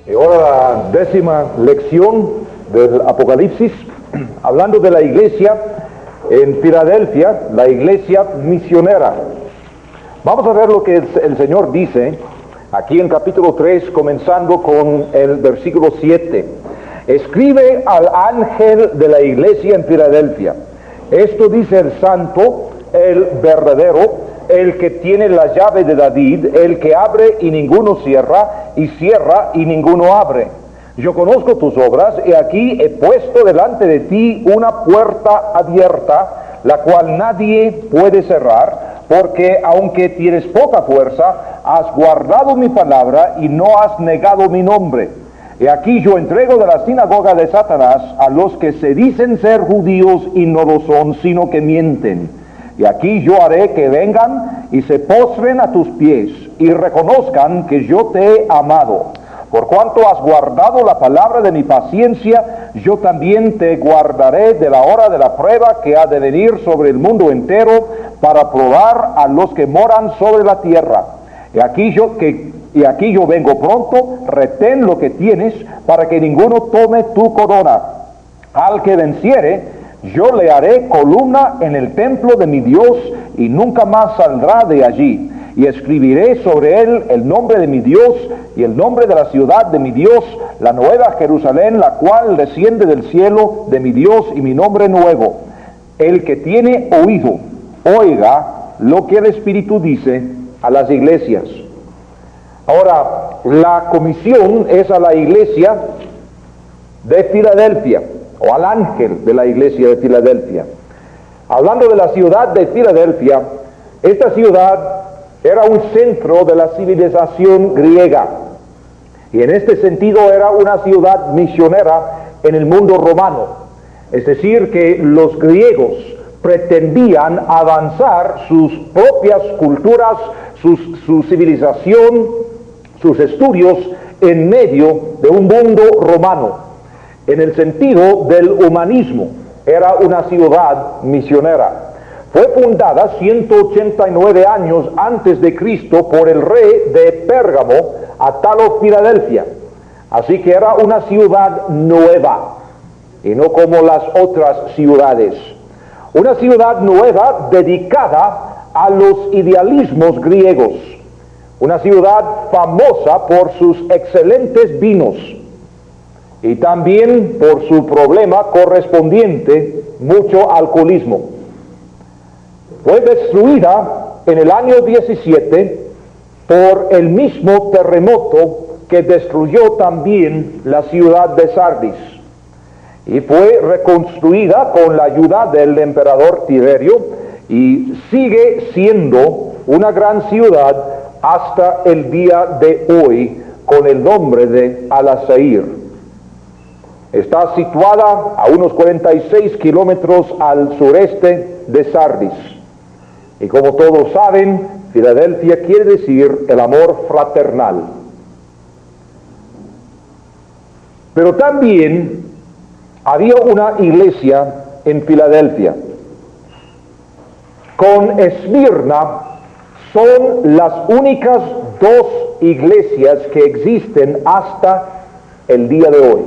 Y ahora la 10ª lección del Apocalipsis, hablando de la iglesia en Filadelfia, la iglesia misionera. Vamos a ver lo que el Señor dice aquí en capítulo 3, comenzando con el versículo 7. Escribe al ángel de la iglesia en Filadelfia. Esto dice el santo, el verdadero, el que tiene la llave de David, el que abre y ninguno cierra, y cierra y ninguno abre. Yo conozco tus obras, y aquí he puesto delante de ti una puerta abierta, la cual nadie puede cerrar, porque aunque tienes poca fuerza, has guardado mi palabra y no has negado mi nombre. Y aquí yo entrego de la sinagoga de Satanás a los que se dicen ser judíos y no lo son, sino que mienten. Y aquí yo haré que vengan y se postren a tus pies y reconozcan que yo te he amado. Por cuanto has guardado la palabra de mi paciencia, yo también te guardaré de la hora de la prueba que ha de venir sobre el mundo entero para probar a los que moran sobre la tierra. Y aquí yo vengo pronto, retén lo que tienes para que ninguno tome tu corona. Al que venciere, yo le haré columna en el templo de mi Dios y nunca más saldrá de allí. Y escribiré sobre él el nombre de mi Dios y el nombre de la ciudad de mi Dios, la nueva Jerusalén, la cual desciende del cielo de mi Dios, y mi nombre nuevo. El que tiene oído, oiga lo que el Espíritu dice a las iglesias. Ahora, la comisión es a la iglesia de Filadelfia, o al ángel de la iglesia de Filadelfia. Hablando de la ciudad de Filadelfia, esta ciudad era un centro de la civilización griega, y en este sentido era una ciudad misionera en el mundo romano. Es decir, que los griegos pretendían avanzar sus propias culturas, su civilización, sus estudios en medio de un mundo romano. En el sentido del humanismo, era una ciudad misionera. Fue fundada 189 años antes de Cristo por el rey de Pérgamo, Atalo Filadelfia. Así que era una ciudad nueva, y no como las otras ciudades. Una ciudad nueva dedicada a los idealismos griegos. Una ciudad famosa por sus excelentes vinos, y también por su problema correspondiente, mucho alcoholismo. Fue destruida en el año 17 por el mismo terremoto que destruyó también la ciudad de Sardis, y fue reconstruida con la ayuda del emperador Tiberio, y sigue siendo una gran ciudad hasta el día de hoy, con el nombre de Al-Asair. Está situada a unos 46 kilómetros al sureste de Sardis. Y como todos saben, Filadelfia quiere decir el amor fraternal. Pero también había una iglesia en Filadelfia. Con Esmirna son las únicas dos iglesias que existen hasta el día de hoy.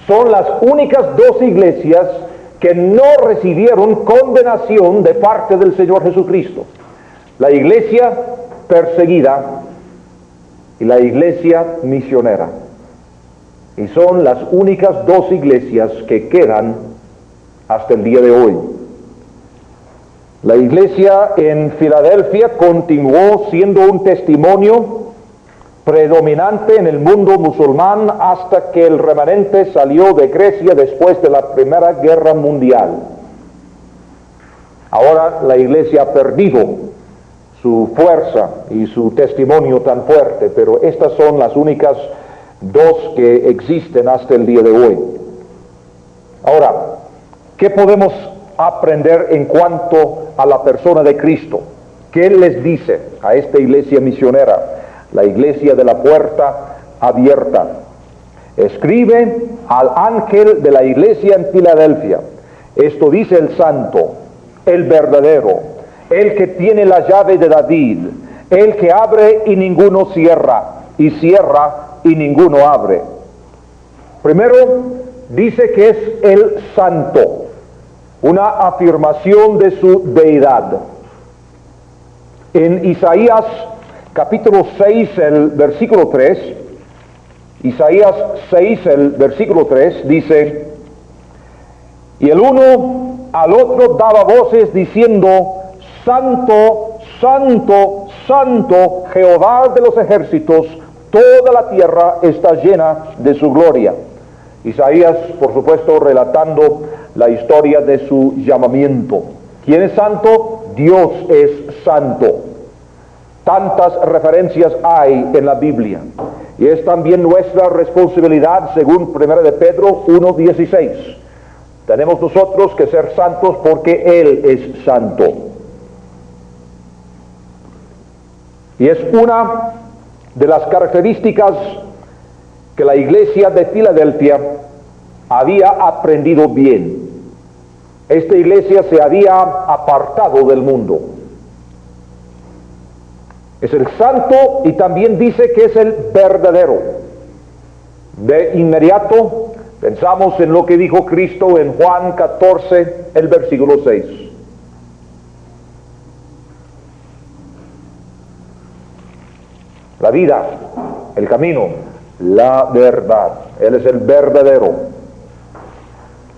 Son las únicas dos iglesias que no recibieron condenación de parte del Señor Jesucristo. La iglesia perseguida y la iglesia misionera. Y son las únicas dos iglesias que quedan hasta el día de hoy. La iglesia en Filadelfia continuó siendo un testimonio predominante en el mundo musulmán hasta que el remanente salió de Grecia después de la Primera Guerra Mundial. Ahora la iglesia ha perdido su fuerza y su testimonio tan fuerte, pero estas son las únicas dos que existen hasta el día de hoy. Ahora, ¿qué podemos aprender en cuanto a la persona de Cristo? ¿Qué les dice a esta iglesia misionera? La iglesia de la puerta abierta. Escribe al ángel de la iglesia en Filadelfia. Esto dice el santo, el verdadero, el que tiene la llave de David, el que abre y ninguno cierra, y cierra y ninguno abre. Primero, dice que es el santo, una afirmación de su deidad. En Isaías capítulo 6, el versículo 3, Isaías 6, el versículo 3, dice: y el uno al otro daba voces diciendo: Santo, Santo, Santo, Jehová de los ejércitos, toda la tierra está llena de su gloria. Isaías, por supuesto, relatando la historia de su llamamiento. ¿Quién es santo? Dios es santo. Tantas referencias hay en la Biblia. Y es también nuestra responsabilidad, según 1 de Pedro 1:16. Tenemos nosotros que ser santos porque Él es santo. Y es una de las características que la iglesia de Filadelfia había aprendido bien. Esta iglesia se había apartado del mundo. Es el santo y también dice que es el verdadero. De inmediato pensamos en lo que dijo Cristo en Juan 14, el versículo 6. La vida, el camino, la verdad. Él es el verdadero.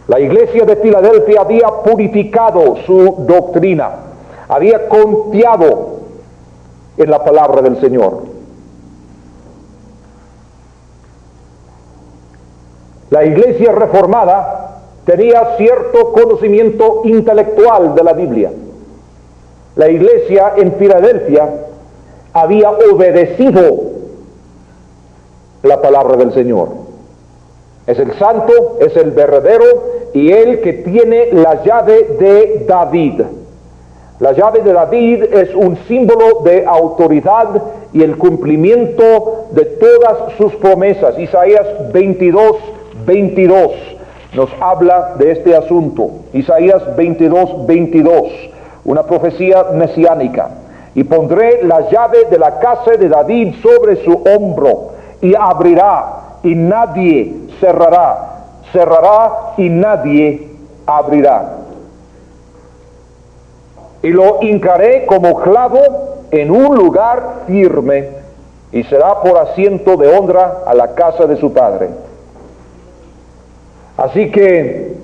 La iglesia de Filadelfia había purificado su doctrina, había confiado en la palabra del Señor. La iglesia reformada tenía cierto conocimiento intelectual de la Biblia. La iglesia en Filadelfia había obedecido la palabra del Señor. Es el santo, es el verdadero y el que tiene la llave de David. La llave de David es un símbolo de autoridad y el cumplimiento de todas sus promesas. Isaías 22:22 nos habla de este asunto. Isaías 22:22, una profecía mesiánica. Y pondré la llave de la casa de David sobre su hombro, y abrirá, y nadie cerrará, cerrará, y nadie abrirá. Y lo hincaré como clavo en un lugar firme, y será por asiento de honra a la casa de su padre. Así que,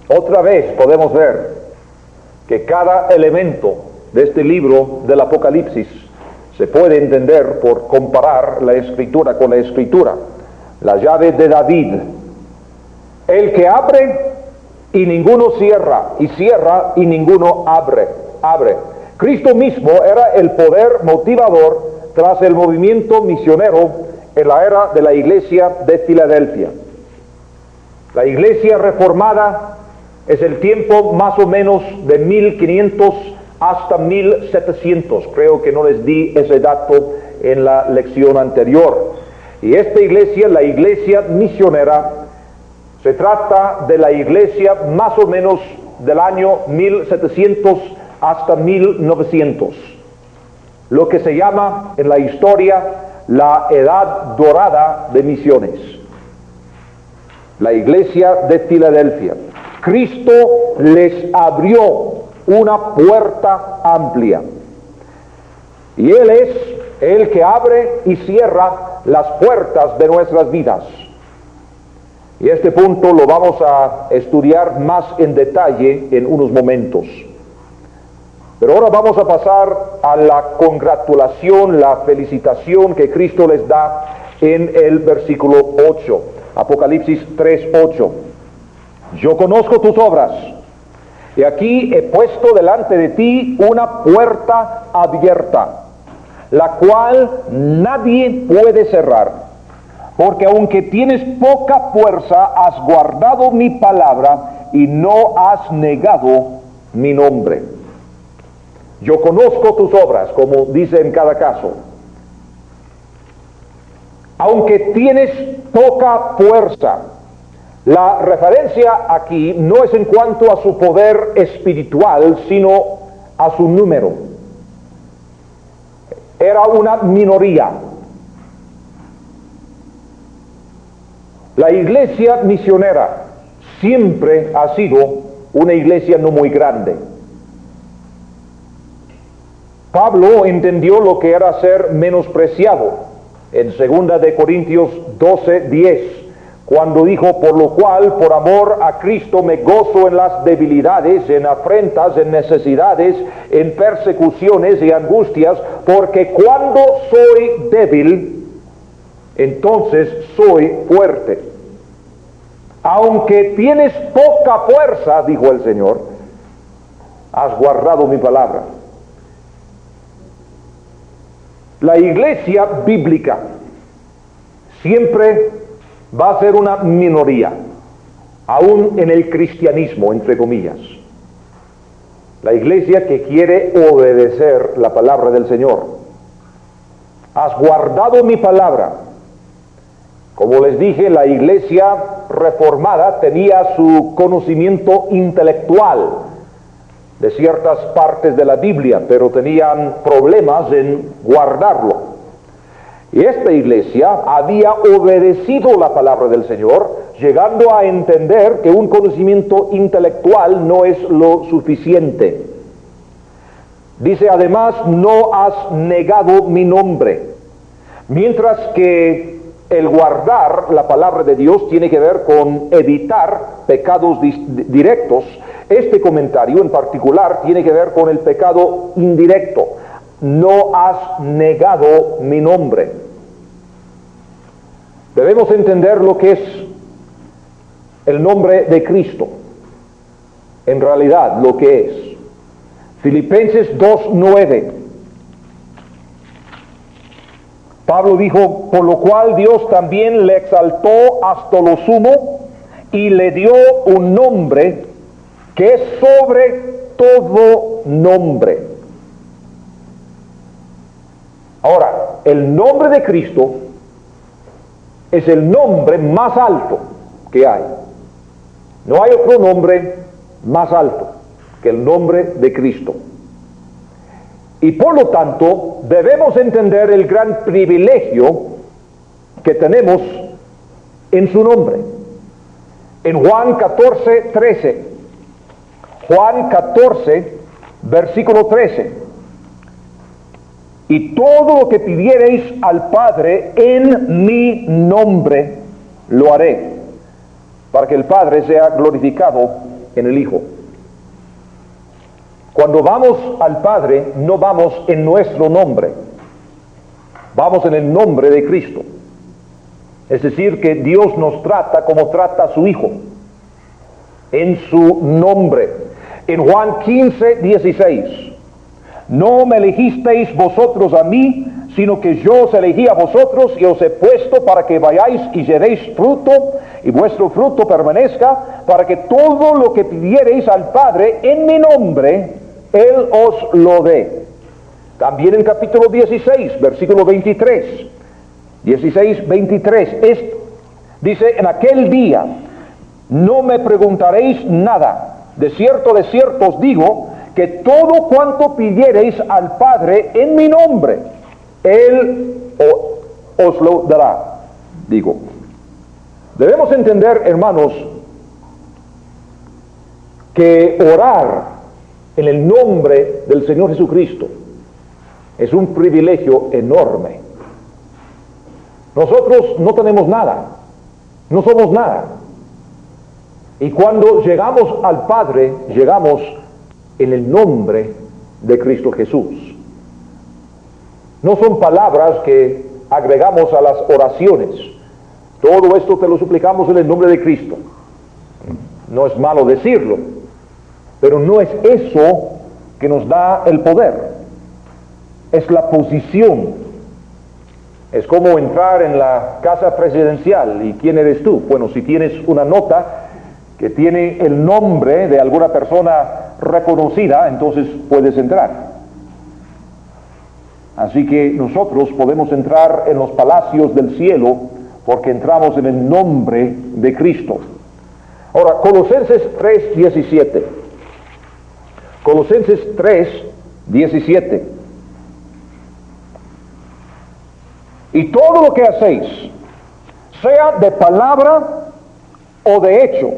otra vez podemos ver que cada elemento de este libro del Apocalipsis se puede entender por comparar la Escritura con la Escritura. La llave de David, el que abre y ninguno cierra, y cierra y ninguno abre. Cristo mismo era el poder motivador tras el movimiento misionero en la era de la iglesia de Filadelfia. La iglesia reformada es el tiempo más o menos de 1500 hasta 1700. Creo que no les di ese dato en la lección anterior. Y esta iglesia, la iglesia misionera, se trata de la iglesia más o menos del año 1700 hasta 1900. Lo que se llama en la historia la edad dorada de misiones. La iglesia de Filadelfia. Cristo les abrió una puerta amplia. Y Él es el que abre y cierra las puertas de nuestras vidas. Y este punto lo vamos a estudiar más en detalle en unos momentos. Pero ahora vamos a pasar a la congratulación, la felicitación que Cristo les da en el versículo 8. Apocalipsis 3:8. Yo conozco tus obras, y aquí he puesto delante de ti una puerta abierta, la cual nadie puede cerrar, porque aunque tienes poca fuerza, has guardado mi palabra y no has negado mi nombre. Yo conozco tus obras, como dice en cada caso. Aunque tienes poca fuerza, la referencia aquí no es en cuanto a su poder espiritual, sino a su número. era una minoría. La iglesia misionera siempre ha sido una iglesia no muy grande. Pablo entendió lo que era ser menospreciado en 2 de Corintios 12:10, cuando dijo: por lo cual, por amor a Cristo, me gozo en las debilidades, en afrentas, en necesidades, en persecuciones y angustias, porque cuando soy débil, entonces soy fuerte. Aunque tienes poca fuerza, dijo el Señor, has guardado mi palabra. La iglesia bíblica siempre va a ser una minoría, aún en el cristianismo, entre comillas. La iglesia que quiere obedecer la palabra del Señor. Has guardado mi palabra. Como les dije, la iglesia reformada tenía su conocimiento intelectual de ciertas partes de la Biblia, pero tenían problemas en guardarlo. Y esta iglesia había obedecido la palabra del Señor, llegando a entender que un conocimiento intelectual no es lo suficiente. Dice además: no has negado mi nombre. Mientras que el guardar la palabra de Dios tiene que ver con evitar pecados directos, este comentario en particular tiene que ver con el pecado indirecto. No has negado mi nombre. Debemos entender lo que es el nombre de Cristo, en realidad lo que es. Filipenses 2:9. Pablo dijo: por lo cual Dios también le exaltó hasta lo sumo y le dio un nombre que es sobre todo nombre. Ahora, el nombre de Cristo es el nombre más alto que hay. No hay otro nombre más alto que el nombre de Cristo. Y por lo tanto, debemos entender el gran privilegio que tenemos en su nombre. En Juan 14:13, Juan 14, versículo 13: y todo lo que pidiereis al Padre en mi nombre, lo haré, para que el Padre sea glorificado en el Hijo. Cuando vamos al Padre, no vamos en nuestro nombre, vamos en el nombre de Cristo. Es decir, que Dios nos trata como trata a su Hijo, en su nombre. En Juan 15:16, no me elegisteis vosotros a mí, sino que yo os elegí a vosotros y os he puesto para que vayáis y llevéis fruto, y vuestro fruto permanezca, para que todo lo que pidiereis al Padre en mi nombre, Él os lo dé. También en capítulo 16, versículo 23, 16:23, dice: en aquel día no me preguntaréis nada. De cierto os digo, que todo cuanto pidiereis al Padre en mi nombre, Él os lo dará. Digo, debemos entender, hermanos, que orar en el nombre del Señor Jesucristo es un privilegio enorme. Nosotros no tenemos nada, no somos nada. Y cuando llegamos al Padre, llegamos en el nombre de Cristo Jesús. No son palabras que agregamos a las oraciones. Todo esto te lo suplicamos en el nombre de Cristo. No es malo decirlo, pero no es eso que nos da el poder. Es la posición. Es como entrar en la casa presidencial. ¿Y quién eres tú? Bueno, si tienes una nota que tiene el nombre de alguna persona reconocida, entonces puedes entrar. Así que nosotros podemos entrar en los palacios del cielo porque entramos en el nombre de Cristo. Ahora, Colosenses 3:17. Colosenses 3:17. Y todo lo que hacéis, sea de palabra o de hecho,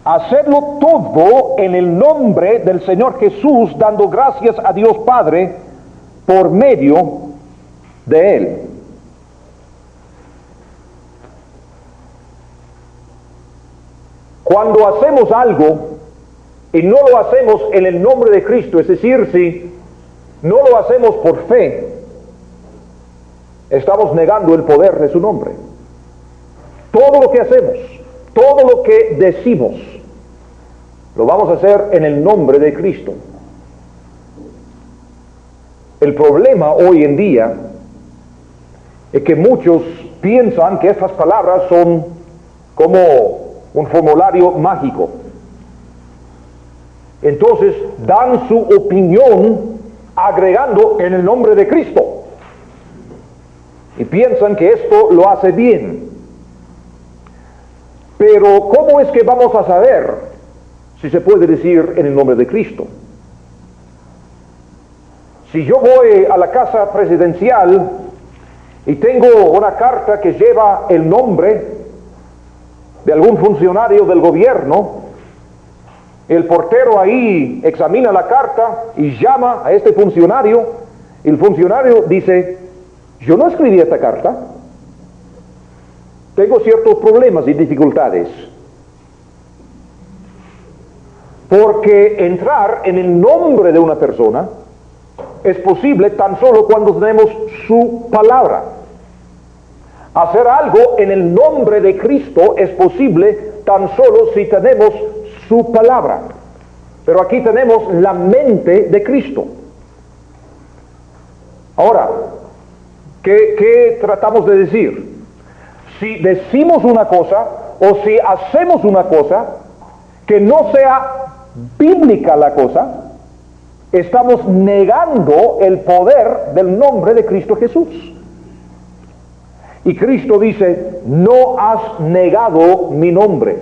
hacedlo todo en el nombre del Señor Jesús, dando gracias a Dios Padre por medio de Él. Cuando hacemos algo y no lo hacemos en el nombre de Cristo, es decir, si no lo hacemos por fe, estamos negando el poder de su nombre. Todo lo que hacemos, todo lo que decimos, lo vamos a hacer en el nombre de Cristo. El problema hoy en día es que muchos piensan que estas palabras son como un formulario mágico. Entonces dan su opinión agregando en el nombre de Cristo. Y piensan que esto lo hace bien. Pero ¿cómo es que vamos a saber si se puede decir en el nombre de Cristo? Si yo voy a la casa presidencial y tengo una carta que lleva el nombre de algún funcionario del gobierno, el portero ahí examina la carta y llama a este funcionario, y el funcionario dice: yo no escribí esta carta, tengo ciertos problemas y dificultades. Porque entrar en el nombre de una persona es posible tan solo cuando tenemos su palabra. Hacer algo en el nombre de Cristo es posible tan solo si tenemos su palabra. Pero aquí tenemos la mente de Cristo. Ahora, ¿qué tratamos de decir? Si decimos una cosa o si hacemos una cosa que no sea bíblica la cosa, estamos negando el poder del nombre de Cristo Jesús. Y Cristo dice: no has negado mi nombre.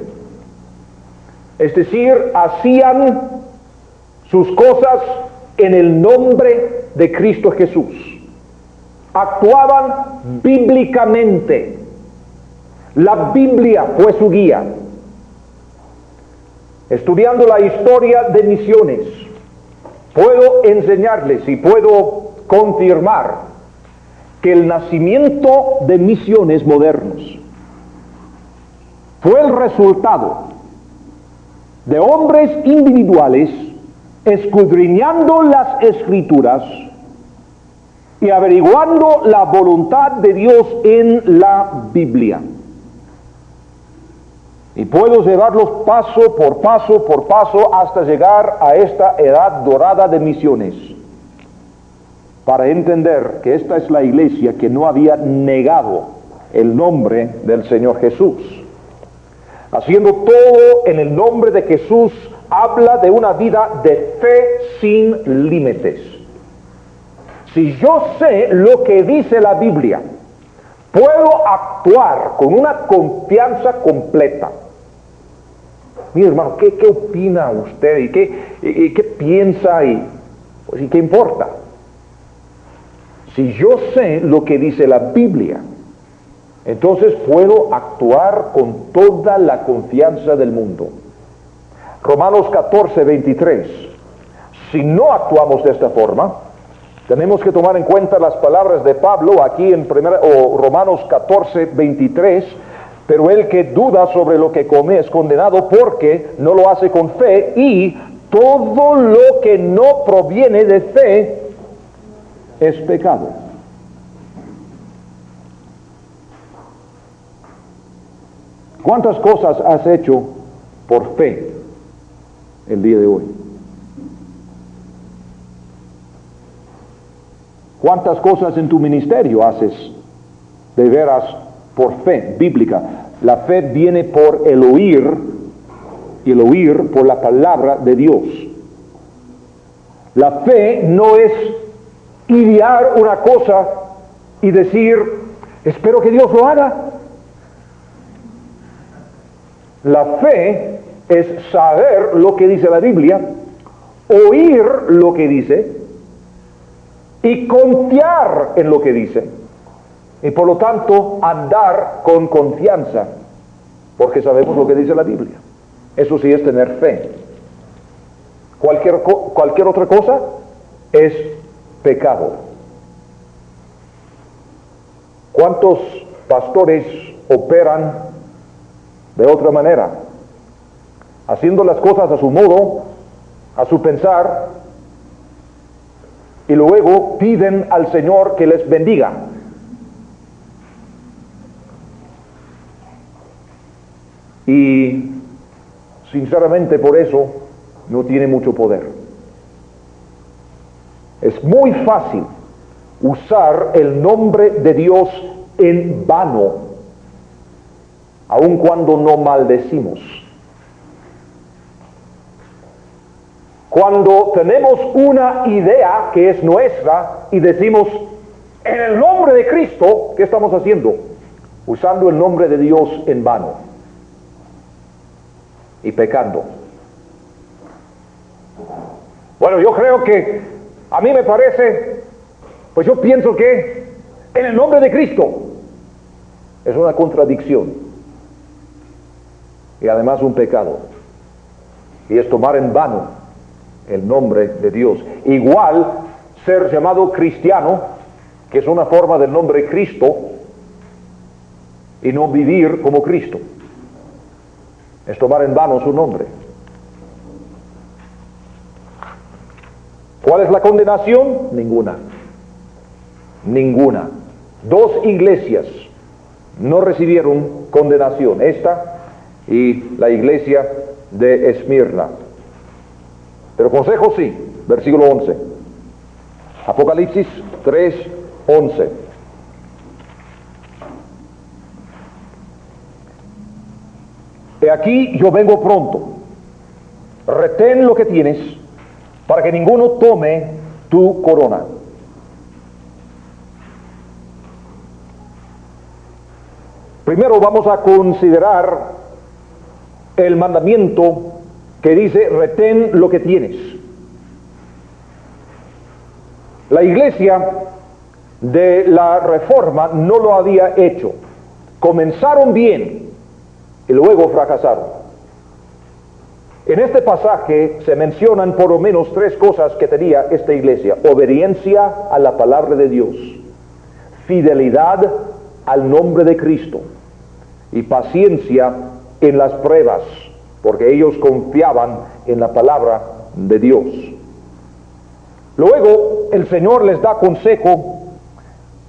Es decir, hacían sus cosas en el nombre de Cristo Jesús. Actuaban bíblicamente. La Biblia fue su guía. Estudiando la historia de misiones, puedo enseñarles y puedo confirmar que el nacimiento de misiones modernos fue el resultado de hombres individuales escudriñando las Escrituras y averiguando la voluntad de Dios en la Biblia. Y puedo llevarlos paso por paso hasta llegar a esta edad dorada de misiones, para entender que esta es la iglesia que no había negado el nombre del Señor Jesús. Haciendo todo en el nombre de Jesús, habla de una vida de fe sin límites. Si yo sé lo que dice la Biblia, puedo actuar con una confianza completa. Mire, hermano, ¿qué opina usted? ¿Y qué piensa? ¿Y qué importa? Si yo sé lo que dice la Biblia, entonces puedo actuar con toda la confianza del mundo. Romanos 14, 23. Si no actuamos de esta forma, tenemos que tomar en cuenta las palabras de Pablo aquí en Romanos 14, 23. Pero el que duda sobre lo que come es condenado porque no lo hace con fe, y todo lo que no proviene de fe es pecado. ¿Cuántas cosas has hecho por fe el día de hoy? ¿Cuántas cosas en tu ministerio haces de veras por fe bíblica? La fe viene por el oír, y el oír por la palabra de Dios. La fe no es idear una cosa y decir: espero que Dios lo haga. La fe es saber lo que dice la Biblia, oír lo que dice y confiar en lo que dice. y por lo tanto andar con confianza, porque sabemos lo que dice la Biblia. Eso sí es tener fe. Cualquier otra cosa es pecado. ¿Cuántos pastores operan de otra manera? Haciendo las cosas a su modo, a su pensar, y luego piden al Señor que les bendiga. Y sinceramente por eso no tiene mucho poder. Es muy fácil usar el nombre de Dios en vano, aun cuando no maldecimos. Cuando tenemos una idea que es nuestra y decimos, en el nombre de Cristo, ¿qué estamos haciendo? Usando el nombre de Dios en vano y pecando. Bueno, yo creo que, a mí me parece, pues yo pienso que en el nombre de Cristo es una contradicción y además un pecado, y es tomar en vano el nombre de Dios. Igual ser llamado cristiano, que es una forma del nombre Cristo, y no vivir como Cristo, es tomar en vano su nombre. ¿Cuál es la condenación? Ninguna. Ninguna. 2 iglesias no recibieron condenación, esta y la iglesia de Esmirna. Pero consejo sí, versículo 11. Apocalipsis 3:11. He aquí yo vengo pronto. Retén lo que tienes, para que ninguno tome tu corona. Primero vamos a considerar el mandamiento que dice, retén lo que tienes. La iglesia de la Reforma no lo había hecho. Comenzaron bien y luego fracasaron. En este pasaje se mencionan por lo menos 3 cosas que tenía esta iglesia: obediencia a la palabra de Dios, fidelidad al nombre de Cristo y paciencia en las pruebas, porque ellos confiaban en la palabra de Dios. Luego el Señor les da consejo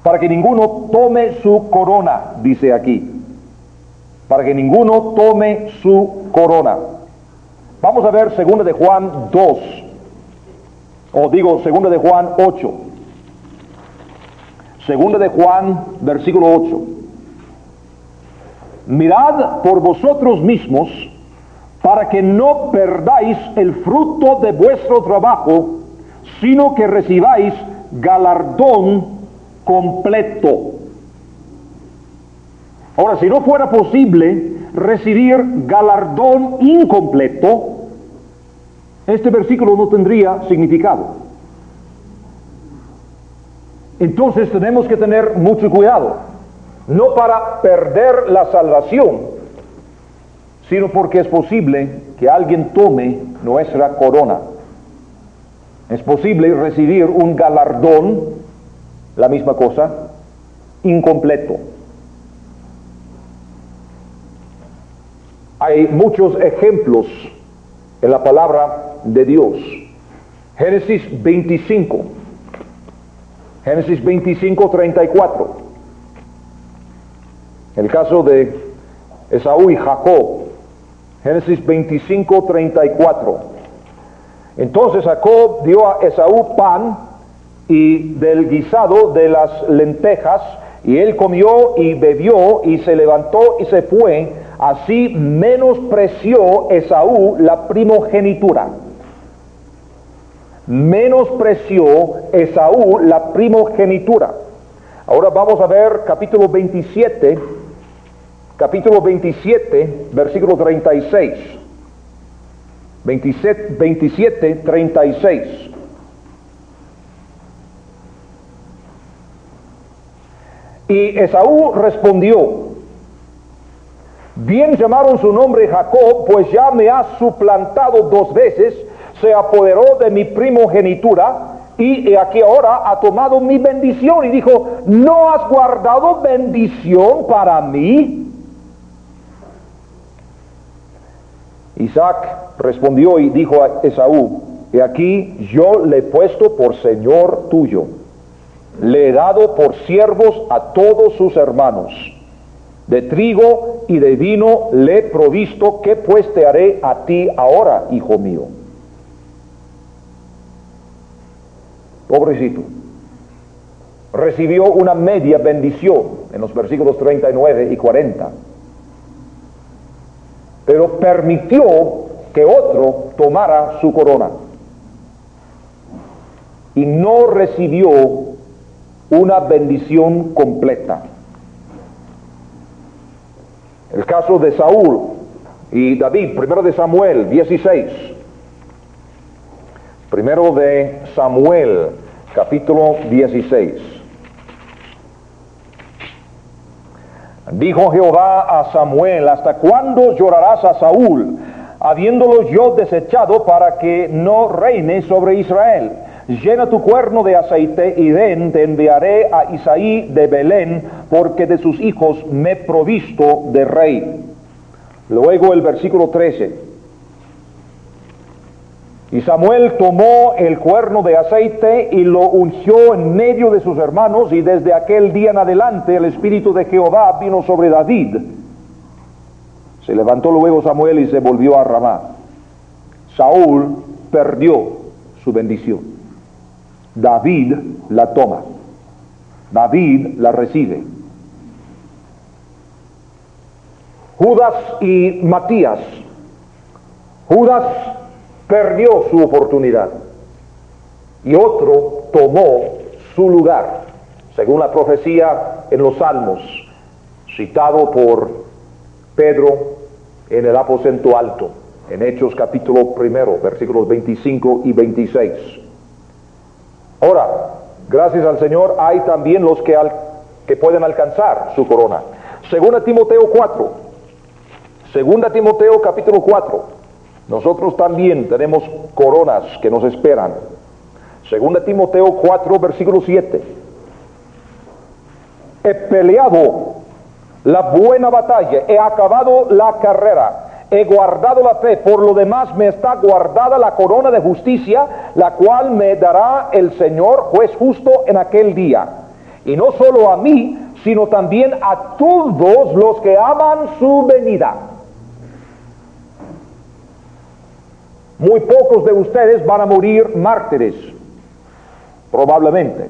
para que ninguno tome su corona, dice aquí, para que ninguno tome su corona. Vamos a ver 2 de Juan 2, o digo 2 de Juan 8. 2 de Juan, versículo 8. Mirad por vosotros mismos, para que no perdáis el fruto de vuestro trabajo, sino que recibáis galardón completo. Ahora, si no fuera posible recibir galardón incompleto, este versículo no tendría significado. Entonces tenemos que tener mucho cuidado, no para perder la salvación, sino porque es posible que alguien tome nuestra corona. Es posible recibir un galardón, la misma cosa, incompleto. Hay muchos ejemplos en la palabra de Dios. Génesis 25. Génesis 25, 34. El caso de Esaú y Jacob. Génesis 25, 34. Entonces Jacob dio a Esaú pan y del guisado de las lentejas, y él comió y bebió y se levantó y se fue. Así menospreció Esaú la primogenitura. Menospreció Esaú la primogenitura. Ahora vamos a ver capítulo 27, versículo 36. 27, 36. Y Esaú respondió: bien llamaron su nombre Jacob, pues ya me ha suplantado 2 veces, se apoderó de mi primogenitura, y aquí ahora ha tomado mi bendición. Y dijo: ¿no has guardado bendición para mí? Isaac respondió y dijo a Esaú: he aquí yo le he puesto por señor tuyo, le he dado por siervos a todos sus hermanos, de trigo y de vino le he provisto. ¿Qué pues te haré a ti ahora, hijo mío? Pobrecito, recibió una media bendición en los versículos 39 y 40, pero permitió que otro tomara su corona y no recibió una bendición completa. El caso de Saúl y David, primero de Samuel 16. Primero de Samuel, capítulo 16. Dijo Jehová a Samuel: ¿hasta cuándo llorarás a Saúl, habiéndolo yo desechado, para que no reine sobre Israel? Llena tu cuerno de aceite, y te enviaré a Isaí de Belén, porque de sus hijos me he provisto de rey. Luego el versículo 13. Y Samuel tomó el cuerno de aceite y lo ungió en medio de sus hermanos, y desde aquel día en adelante el Espíritu de Jehová vino sobre David. Se levantó luego Samuel y se volvió a Ramá. Saúl perdió su bendición. David la toma. David la recibe. Judas y Matías. Judas perdió su oportunidad y otro tomó su lugar, según la profecía en los Salmos, citado por Pedro en el aposento alto, en Hechos capítulo 1, versículos 25 y 26. Ahora, gracias al Señor, hay también los que pueden alcanzar su corona. Segunda Timoteo 4, Segunda Timoteo capítulo 4. Nosotros también tenemos coronas que nos esperan. Segunda Timoteo 4, versículo 7. He peleado la buena batalla, he acabado la carrera, he guardado la fe, por lo demás me está guardada la corona de justicia, la cual me dará el Señor, juez justo, en aquel día. Y no solo a mí, sino también a todos los que aman su venida. Muy pocos de ustedes van a morir mártires, probablemente.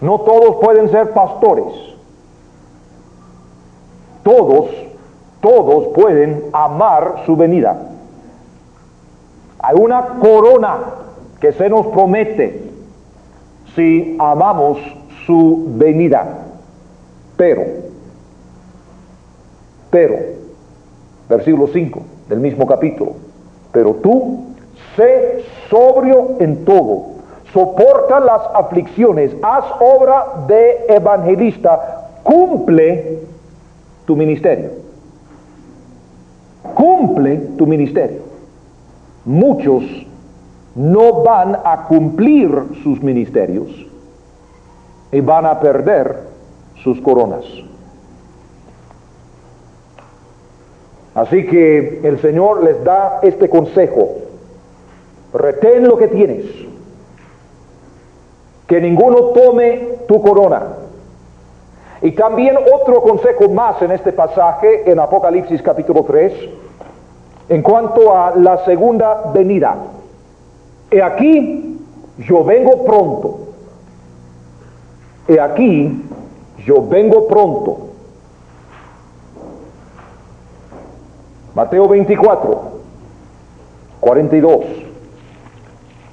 No todos pueden ser pastores. Todos pueden amar su venida. Hay una corona que se nos promete si amamos su venida. Pero, versículo 5 del mismo capítulo. Pero tú, sé sobrio en todo, soporta las aflicciones, haz obra de evangelista, cumple tu ministerio. Cumple tu ministerio. Muchos no van a cumplir sus ministerios y van a perder sus coronas. Así que el Señor les da este consejo: retén lo que tienes, que ninguno tome tu corona. Y también otro consejo más en este pasaje, en Apocalipsis capítulo 3, en cuanto a la segunda venida. He aquí, yo vengo pronto. He aquí, yo vengo pronto. Mateo 24, 42.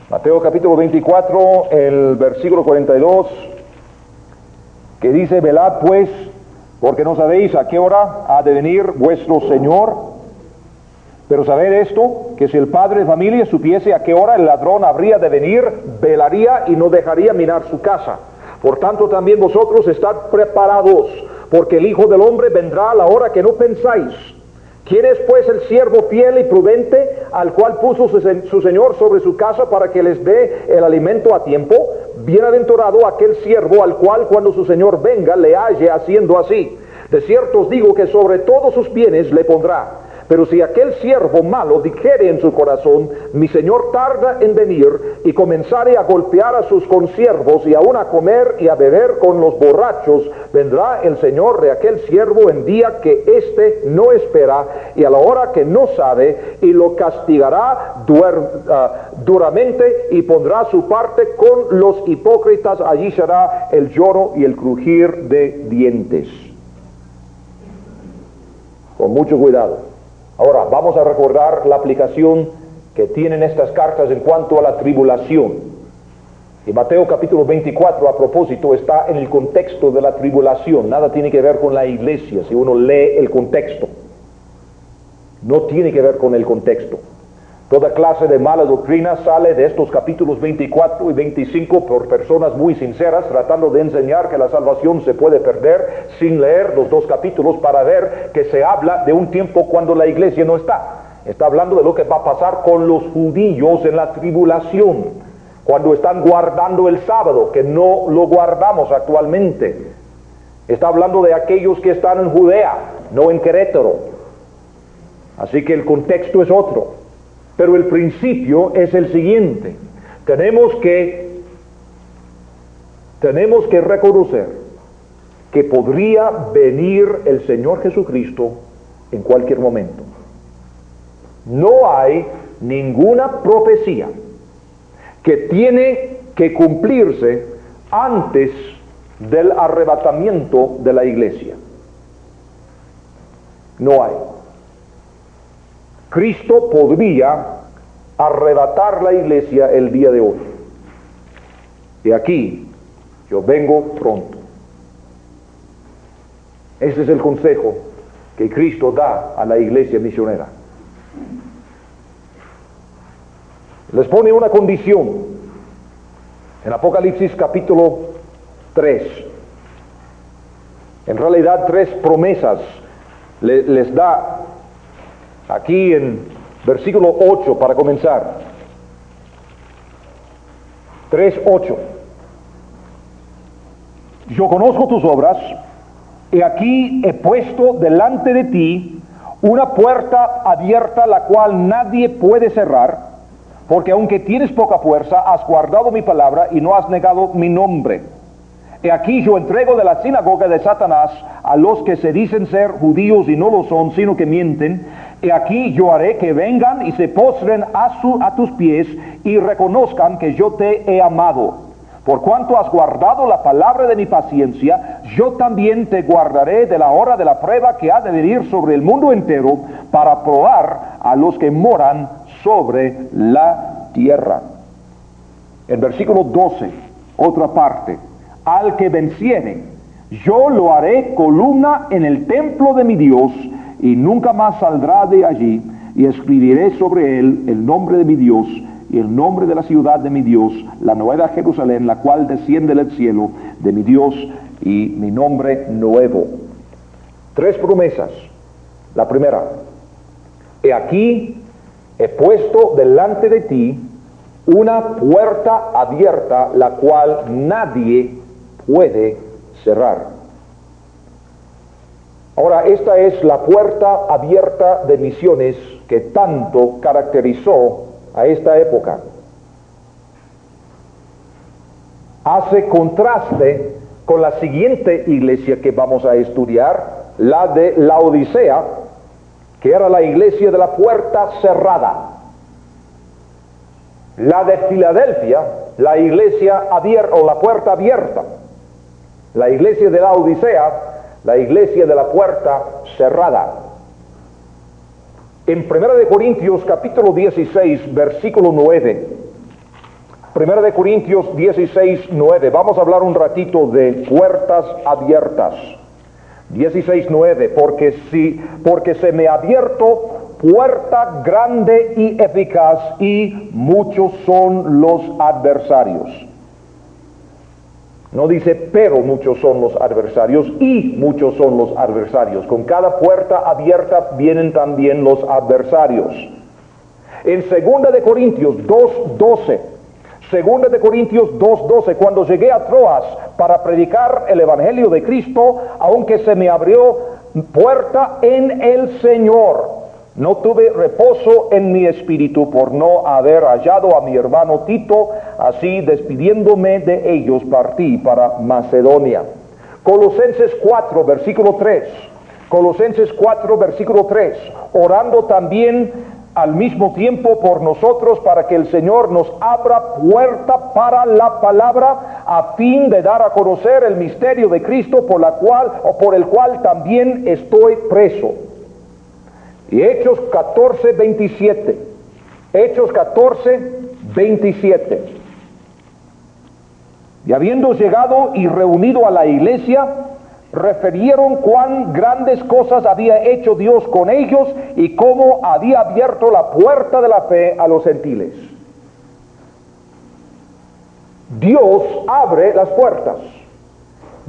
Mateo capítulo 24, el versículo 42, que dice: velad pues, porque no sabéis a qué hora ha de venir vuestro Señor. Pero sabed esto, que si el padre de familia supiese a qué hora el ladrón habría de venir, velaría y no dejaría minar su casa, Por tanto también vosotros estad preparados, porque el Hijo del Hombre vendrá a la hora que no pensáis. ¿Quién es pues el siervo fiel y prudente, al cual puso su Señor sobre su casa para que les dé el alimento a tiempo? Bienaventurado aquel siervo al cual cuando su Señor venga le halle haciendo así. De cierto os digo que sobre todos sus bienes le pondrá. Pero si aquel siervo malo dijere en su corazón, mi Señor tarda en venir, y comenzare a golpear a sus consiervos, y aun a comer y a beber con los borrachos, vendrá el Señor de aquel siervo en día que éste no espera, y a la hora que no sabe, y lo castigará duramente, y pondrá su parte con los hipócritas. Allí será el lloro y el crujir de dientes. Con mucho cuidado. Ahora, vamos a recordar la aplicación que tienen estas cartas en cuanto a la tribulación. Y Mateo capítulo 24, a propósito, está en el contexto de la tribulación. Nada tiene que ver con la iglesia, si uno lee el contexto. No tiene que ver con el contexto. Toda clase de mala doctrina sale de estos capítulos 24 y 25 por personas muy sinceras, tratando de enseñar que la salvación se puede perder sin leer los dos capítulos para ver que se habla de un tiempo cuando la iglesia no está. Está hablando de lo que va a pasar con los judíos en la tribulación, cuando están guardando el sábado, que no lo guardamos actualmente. Está hablando de aquellos que están en Judea, no en Querétaro. Así que el contexto es otro. Pero el principio es el siguiente. Tenemos que reconocer que podría venir el Señor Jesucristo en cualquier momento. No hay ninguna profecía que tiene que cumplirse antes del arrebatamiento de la iglesia. No hay. Cristo podría arrebatar la iglesia el día de hoy. Y aquí yo vengo pronto. Ese es el consejo que Cristo da a la iglesia misionera. Les pone una condición en Apocalipsis capítulo 3. En realidad 3 promesas les da aquí en versículo 8 para comenzar. 3:8. Yo conozco tus obras, y aquí he puesto delante de ti una puerta abierta, la cual nadie puede cerrar, porque aunque tienes poca fuerza, has guardado mi palabra y no has negado mi nombre. He aquí yo entrego de la sinagoga de Satanás a los que se dicen ser judíos y no lo son, sino que mienten. He aquí yo haré que vengan y se postren a tus pies y reconozcan que yo te he amado. Por cuanto has guardado la palabra de mi paciencia, yo también te guardaré de la hora de la prueba que ha de venir sobre el mundo entero, para probar a los que moran sobre la tierra. En versículo 12, otra parte. Al que venciere, yo lo haré columna en el templo de mi Dios, y nunca más saldrá de allí, y escribiré sobre él el nombre de mi Dios y el nombre de la ciudad de mi Dios, la nueva Jerusalén, la cual desciende del cielo de mi Dios, y mi nombre nuevo. 3 promesas. La primera: he aquí he puesto delante de ti una puerta abierta, la cual nadie puede cerrar. Ahora, esta es la puerta abierta de misiones que tanto caracterizó a esta época. Hace contraste con la siguiente iglesia que vamos a estudiar, la de Laodicea, que era la iglesia de la puerta cerrada. La de Filadelfia, la iglesia abierta, o la puerta abierta. La iglesia de Laodicea, la iglesia de la puerta cerrada. En 1 de Corintios capítulo 16, versículo 9. 1 de Corintios 16, 9. Vamos a hablar un ratito de puertas abiertas. 16, 9. Porque se me ha abierto puerta grande y eficaz, y muchos son los adversarios. No dice, pero muchos son los adversarios, y muchos son los adversarios. Con cada puerta abierta vienen también los adversarios. En 2 de Corintios 2:12, 2 de Corintios 2:12, cuando llegué a Troas para predicar el Evangelio de Cristo, aunque se me abrió puerta en el Señor, no tuve reposo en mi espíritu por no haber hallado a mi hermano Tito, así despidiéndome de ellos partí para Macedonia. Colosenses 4, versículo 3. Colosenses 4, versículo 3. Orando también al mismo tiempo por nosotros para que el Señor nos abra puerta para la palabra, a fin de dar a conocer el misterio de Cristo por el cual también estoy preso. Y Hechos 14, 27. Hechos 14, 27. Y habiendo llegado y reunido a la iglesia, referieron cuán grandes cosas había hecho Dios con ellos y cómo había abierto la puerta de la fe a los gentiles. Dios abre las puertas.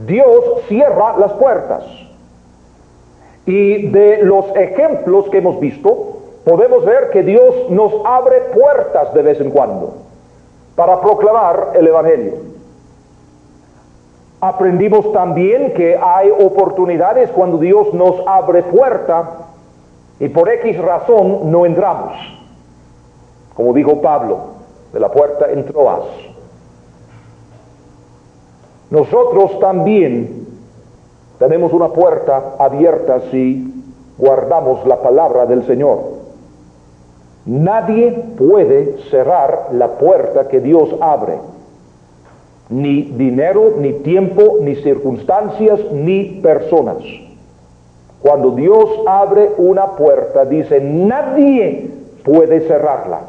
Dios cierra las puertas. Y de los ejemplos que hemos visto, podemos ver que Dios nos abre puertas de vez en cuando para proclamar el Evangelio. Aprendimos también que hay oportunidades cuando Dios nos abre puerta y por X razón no entramos. Como dijo Pablo, de la puerta en Troas. Nosotros también tenemos una puerta abierta si guardamos la palabra del Señor. Nadie puede cerrar la puerta que Dios abre. Ni dinero, ni tiempo, ni circunstancias, ni personas. Cuando Dios abre una puerta, dice, nadie puede cerrarla.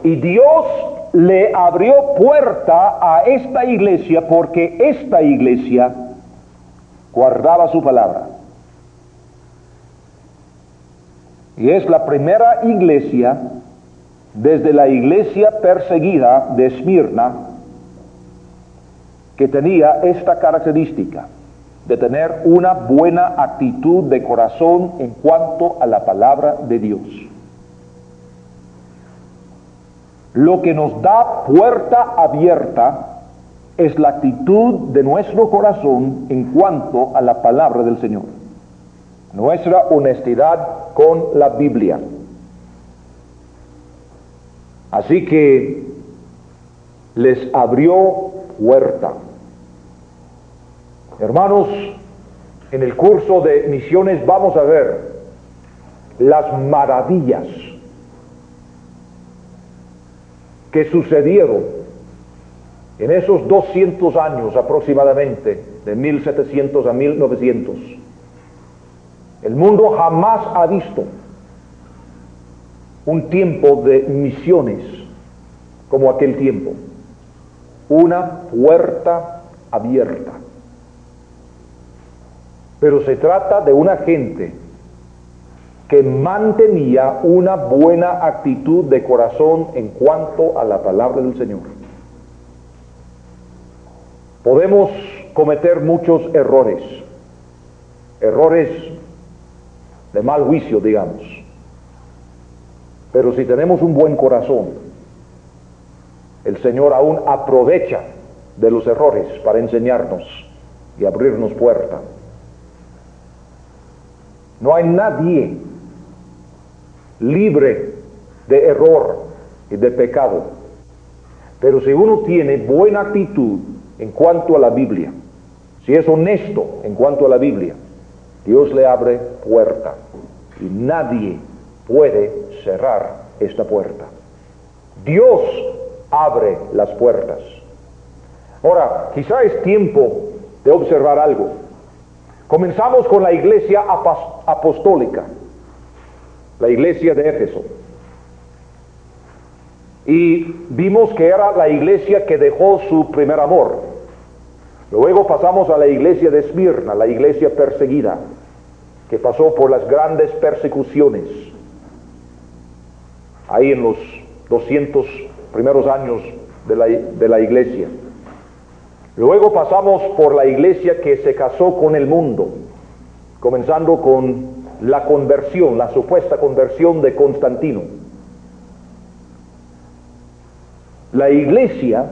Y Dios le abrió puerta a esta iglesia porque esta iglesia guardaba su palabra. Y es la primera iglesia desde la iglesia perseguida de Esmirna que tenía esta característica de tener una buena actitud de corazón en cuanto a la palabra de Dios. Lo que nos da puerta abierta es la actitud de nuestro corazón en cuanto a la palabra del Señor. Nuestra honestidad con la Biblia. Así que les abrió puerta. Hermanos, en el curso de misiones vamos a ver las maravillas que sucedieron en esos 200 años aproximadamente, de 1700 a 1900. El mundo jamás ha visto un tiempo de misiones como aquel tiempo. Una puerta abierta. Pero se trata de una gente que mantenía una buena actitud de corazón en cuanto a la palabra del Señor. Podemos cometer muchos errores de mal juicio, digamos. Pero si tenemos un buen corazón, el Señor aún aprovecha de los errores para enseñarnos y abrirnos puerta. No hay nadie libre de error y de pecado. Pero si uno tiene buena actitud en cuanto a la Biblia, si es honesto en cuanto a la Biblia, Dios le abre puerta y nadie puede cerrar esta puerta. Dios abre las puertas. Ahora, quizá es tiempo de observar algo. Comenzamos con la iglesia apostólica, la iglesia de Éfeso. Y vimos que era la iglesia que dejó su primer amor. Luego pasamos a la iglesia de Esmirna, la iglesia perseguida, que pasó por las grandes persecuciones. Ahí en los 200 primeros años de la iglesia. Luego pasamos por la iglesia que se casó con el mundo, comenzando con la conversión, la supuesta conversión de Constantino. La iglesia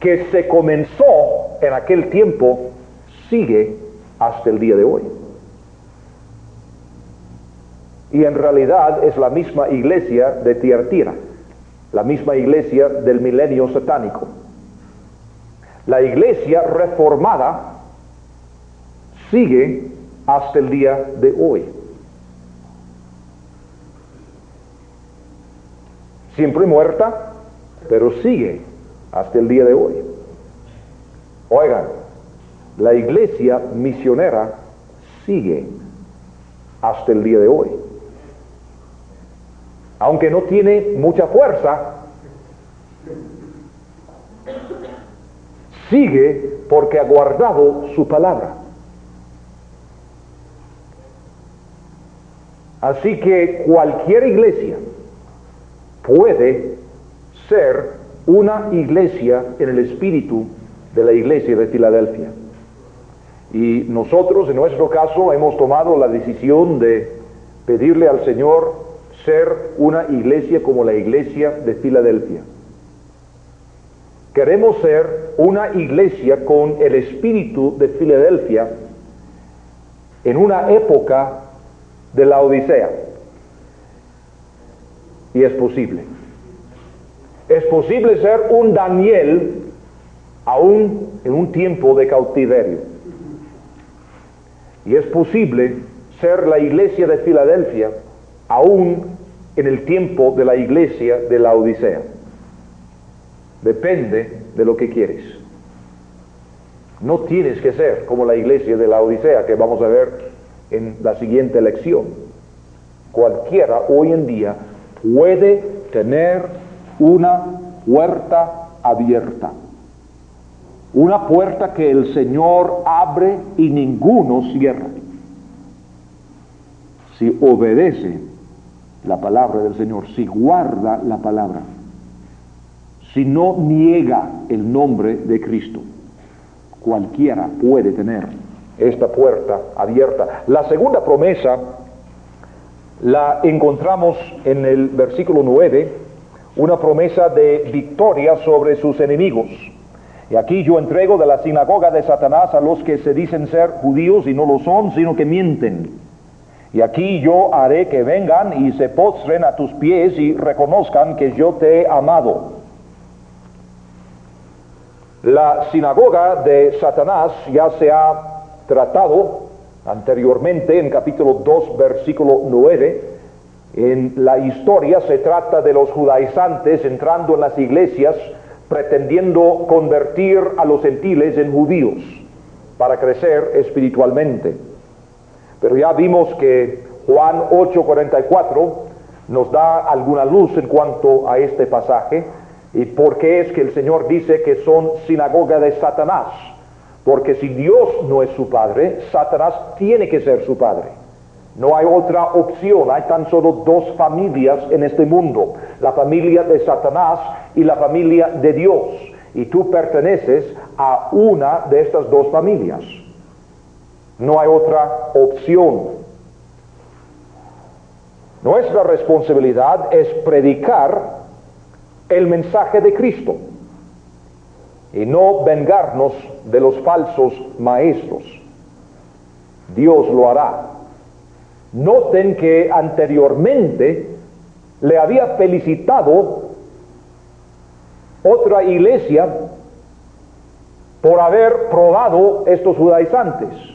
que se comenzó en aquel tiempo sigue hasta el día de hoy. Y en realidad es la misma iglesia de Tiatira, la misma iglesia del milenio satánico. La iglesia reformada sigue hasta el día de hoy. Siempre muerta, pero sigue hasta el día de hoy. Oigan, la iglesia misionera sigue hasta el día de hoy. Aunque no tiene mucha fuerza, sigue porque ha guardado su palabra. Así que cualquier iglesia puede ser una iglesia en el espíritu de la iglesia de Filadelfia. Y nosotros, en nuestro caso, hemos tomado la decisión de pedirle al Señor ser una iglesia como la iglesia de Filadelfia. Queremos ser una iglesia con el espíritu de Filadelfia en una época de la Odisea. Y es posible. Es posible ser un Daniel aún en un tiempo de cautiverio. Y es posible ser la iglesia de Filadelfia aún en el tiempo de la iglesia de la Odisea. Depende de lo que quieres. No tienes que ser como la iglesia de la Odisea, que vamos a ver en la siguiente lección. Cualquiera hoy en día puede tener una puerta abierta. Una puerta que el Señor abre y ninguno cierra. Si obedece la palabra del Señor, si guarda la palabra, si no niega el nombre de Cristo, cualquiera puede tener esta puerta abierta. La segunda promesa la encontramos en el versículo 9, una promesa de victoria sobre sus enemigos. Y aquí yo entrego de la sinagoga de Satanás a los que se dicen ser judíos y no lo son, sino que mienten. Y aquí yo haré que vengan y se postren a tus pies y reconozcan que yo te he amado. La sinagoga de Satanás ya se ha tratado anteriormente en capítulo 2, versículo 9. En la historia se trata de los judaizantes entrando en las iglesias pretendiendo convertir a los gentiles en judíos para crecer espiritualmente. Pero ya vimos que Juan 8:44 nos da alguna luz en cuanto a este pasaje y por qué es que el Señor dice que son sinagoga de Satanás. Porque si Dios no es su padre, Satanás tiene que ser su padre. No hay otra opción, hay tan solo dos familias en este mundo, la familia de Satanás y la familia de Dios, y tú perteneces a una de estas dos familias. No hay otra opción. Nuestra responsabilidad es predicar el mensaje de Cristo y no vengarnos de los falsos maestros. Dios lo hará. Noten que anteriormente le había felicitado otra iglesia por haber probado estos judaizantes.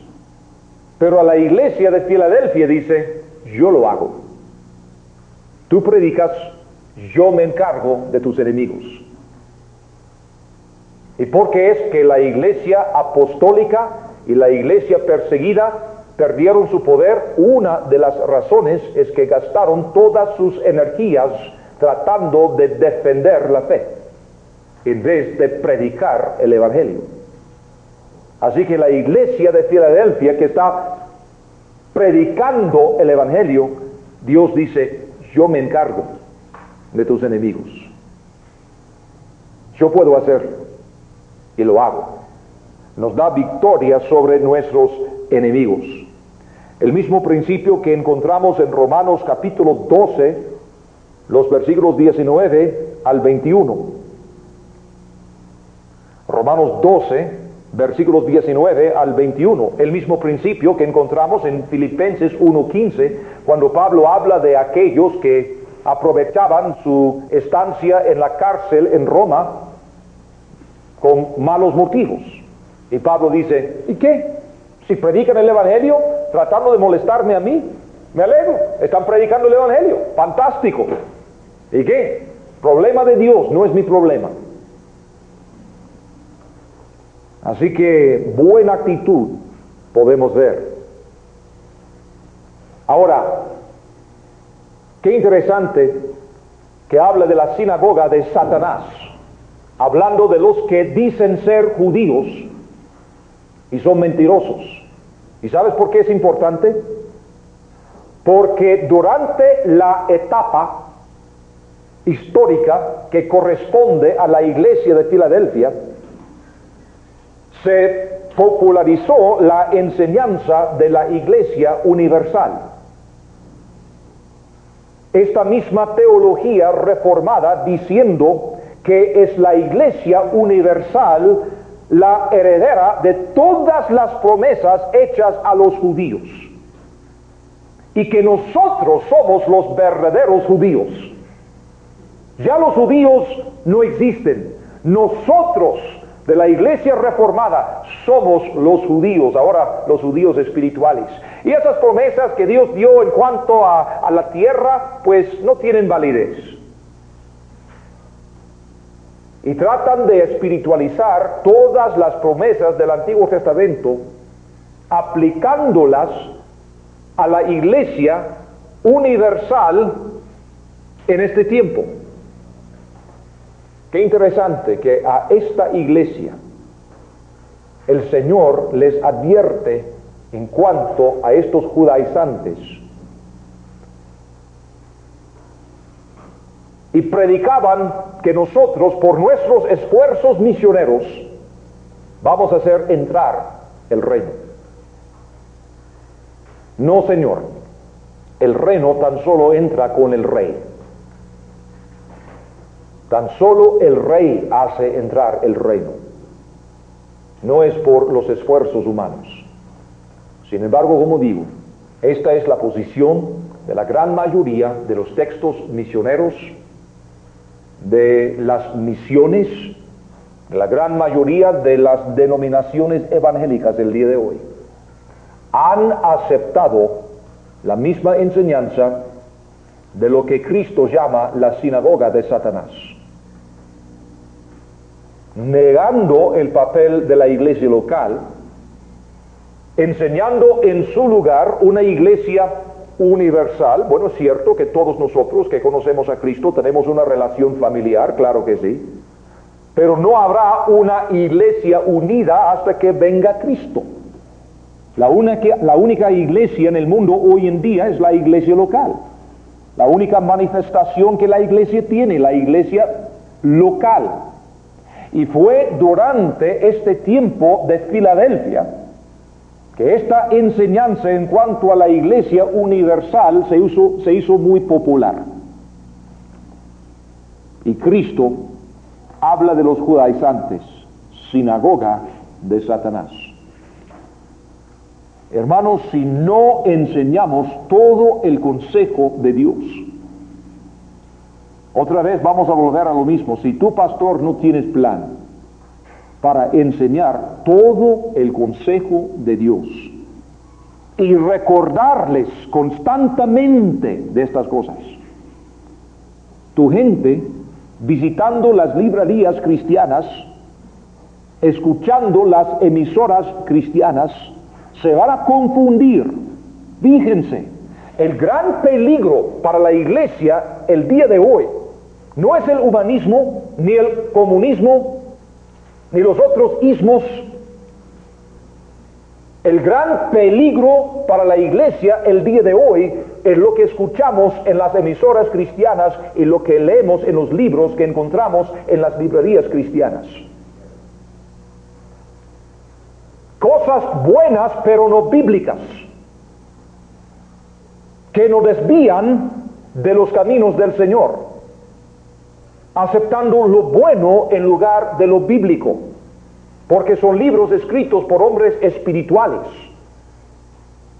Pero a la iglesia de Filadelfia dice, yo lo hago. Tú predicas, yo me encargo de tus enemigos. ¿Y por qué es que la iglesia apostólica y la iglesia perseguida perdieron su poder? Una de las razones es que gastaron todas sus energías tratando de defender la fe, en vez de predicar el evangelio. Así que la iglesia de Filadelfia que está predicando el evangelio, Dios dice, yo me encargo de tus enemigos. yo puedo hacer, y lo hago. Nos da victoria sobre nuestros enemigos. El mismo principio que encontramos en Romanos capítulo 12, los versículos 19 al 21. Romanos 12, versículos 19 al 21. El mismo principio que encontramos en Filipenses 1:15, cuando Pablo habla de aquellos que aprovechaban su estancia en la cárcel en Roma con malos motivos. Y Pablo dice, ¿y qué? Si predican el Evangelio tratando de molestarme a mí, me alegro. Están predicando el Evangelio. Fantástico. ¿Y qué? Problema de Dios, no es mi problema. Así que buena actitud podemos ver. Ahora, qué interesante que habla de la sinagoga de Satanás, hablando de los que dicen ser judíos y son mentirosos. ¿Y sabes por qué es importante? Porque durante la etapa histórica que corresponde a la iglesia de Filadelfia, se popularizó la enseñanza de la iglesia universal. Esta misma teología reformada diciendo que es la iglesia universal la heredera de todas las promesas hechas a los judíos, y que nosotros somos los verdaderos judíos. Ya los judíos no existen. Nosotros de la iglesia reformada somos los judíos, ahora los judíos espirituales. Y esas promesas que Dios dio en cuanto a la tierra, pues no tienen validez. Y tratan de espiritualizar todas las promesas del Antiguo Testamento, aplicándolas a la iglesia universal en este tiempo. Qué interesante que a esta iglesia el Señor les advierte en cuanto a estos judaizantes. Y predicaban que nosotros, por nuestros esfuerzos misioneros, vamos a hacer entrar el reino. No, Señor, el reino tan solo entra con el rey. Tan solo el rey hace entrar el reino. No es por los esfuerzos humanos. Sin embargo, como digo, esta es la posición de la gran mayoría de los textos misioneros, de las misiones, de la gran mayoría de las denominaciones evangélicas del día de hoy. Han aceptado la misma enseñanza de lo que Cristo llama la sinagoga de Satanás, negando el papel de la iglesia local, enseñando en su lugar una iglesia universal. Bueno, es cierto que todos nosotros que conocemos a Cristo tenemos una relación familiar, claro que sí, pero no habrá una iglesia unida hasta que venga Cristo. La única iglesia en el mundo hoy en día es la iglesia local. La única manifestación que la iglesia tiene, la iglesia local. Y fue durante este tiempo de Filadelfia que esta enseñanza en cuanto a la iglesia universal se hizo muy popular. Y Cristo habla de los judaizantes, sinagoga de Satanás. Hermanos, si no enseñamos todo el consejo de Dios, otra vez vamos a volver a lo mismo. Si tu pastor no tienes plan para enseñar todo el consejo de Dios y recordarles constantemente de estas cosas, tu gente visitando las librerías cristianas, escuchando las emisoras cristianas, se van a confundir. Fíjense, el gran peligro para la iglesia el día de hoy no es el humanismo, ni el comunismo, ni los otros ismos. El gran peligro para la iglesia el día de hoy es lo que escuchamos en las emisoras cristianas y lo que leemos en los libros que encontramos en las librerías cristianas. Cosas buenas pero no bíblicas, que nos desvían de los caminos del Señor, aceptando lo bueno en lugar de lo bíblico, porque son libros escritos por hombres espirituales.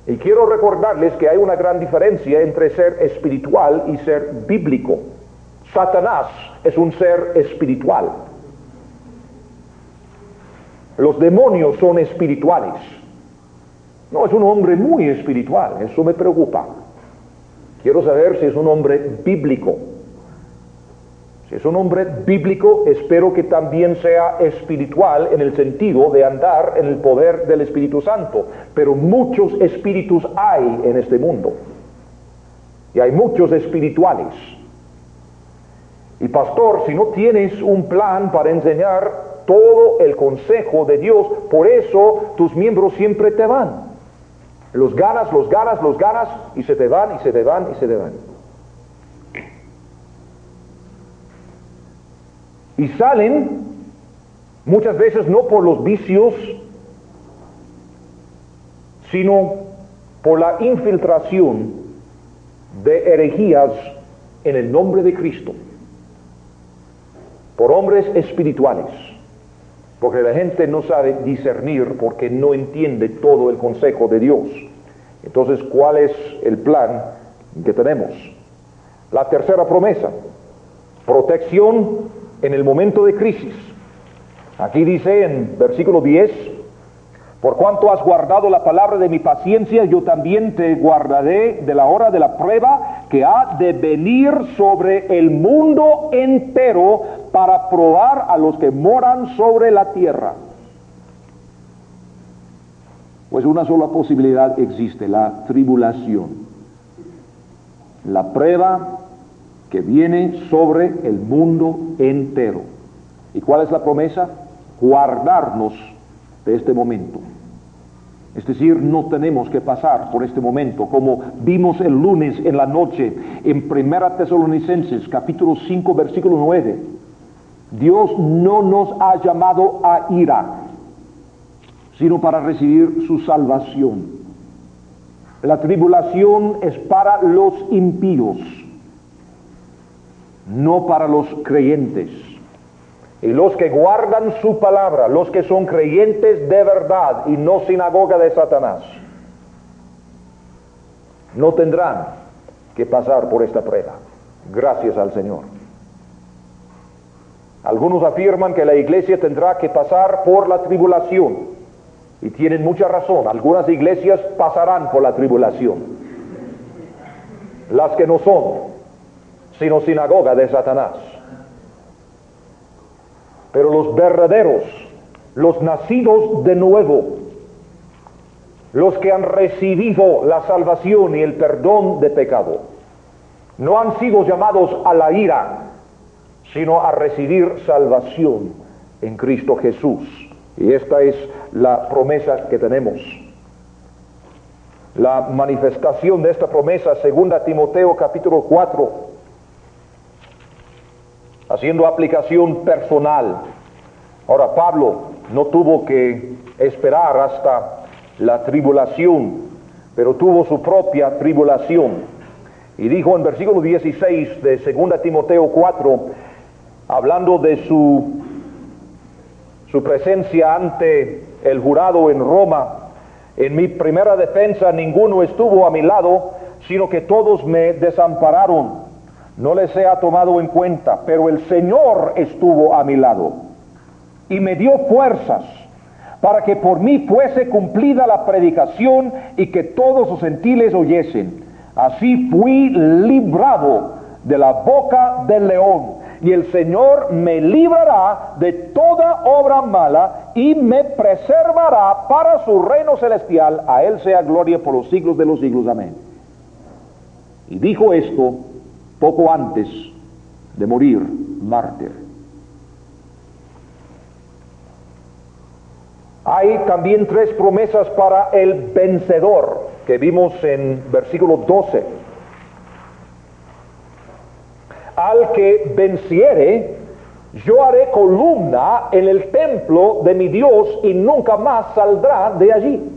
Y quiero recordarles que hay una gran diferencia entre ser espiritual y ser bíblico. Satanás es un ser espiritual. Los demonios son espirituales. No, es un hombre muy espiritual, eso me preocupa. Quiero saber si es un hombre bíblico. Si es un hombre bíblico, espero que también sea espiritual en el sentido de andar en el poder del Espíritu Santo. Pero muchos espíritus hay en este mundo. Y hay muchos espirituales. Y pastor, si no tienes un plan para enseñar todo el consejo de Dios, por eso tus miembros siempre te van. Los ganas, y se te van, y se te van, y se te van. Y salen muchas veces no por los vicios, sino por la infiltración de herejías en el nombre de Cristo, por hombres espirituales, porque la gente no sabe discernir porque no entiende todo el consejo de Dios. Entonces, ¿cuál es el plan que tenemos? La tercera promesa, protección en el momento de crisis. Aquí dice en versículo 10, por cuanto has guardado la palabra de mi paciencia, yo también te guardaré de la hora de la prueba que ha de venir sobre el mundo entero para probar a los que moran sobre la tierra. Pues una sola posibilidad existe, la tribulación, la prueba que viene sobre el mundo entero. ¿Y cuál es la promesa? Guardarnos de este momento. Es decir, no tenemos que pasar por este momento, como vimos el lunes en la noche en 1 Tesalonicenses capítulo 5 versículo 9. Dios no nos ha llamado a ira, sino para recibir su salvación. La tribulación es para los impíos, no para los creyentes. Y los que guardan su palabra, los que son creyentes de verdad y no sinagoga de Satanás, no tendrán que pasar por esta prueba. Gracias al Señor. Algunos afirman que la iglesia tendrá que pasar por la tribulación. Y tienen mucha razón. Algunas iglesias pasarán por la tribulación. Las que no son, sino sinagoga de Satanás. Pero los verdaderos, los nacidos de nuevo, los que han recibido la salvación y el perdón de pecado, no han sido llamados a la ira, sino a recibir salvación en Cristo Jesús. Y esta es la promesa que tenemos. La manifestación de esta promesa, 2 Timoteo capítulo 4, haciendo aplicación personal. Ahora, Pablo no tuvo que esperar hasta la tribulación, pero tuvo su propia tribulación. Y dijo en versículo 16 de 2 Timoteo 4, hablando de su presencia ante el jurado en Roma: en mi primera defensa ninguno estuvo a mi lado, sino que todos me desampararon. No les he tomado en cuenta, pero el Señor estuvo a mi lado y me dio fuerzas para que por mí fuese cumplida la predicación y que todos los gentiles oyesen. Así fui librado de la boca del león, y el Señor me librará de toda obra mala y me preservará para su reino celestial. A Él sea gloria por los siglos de los siglos. Amén. Y dijo esto poco antes de morir mártir. Hay también 3 promesas para el vencedor, que vimos en versículo 12. Al que venciere, yo haré columna en el templo de mi Dios y nunca más saldrá de allí.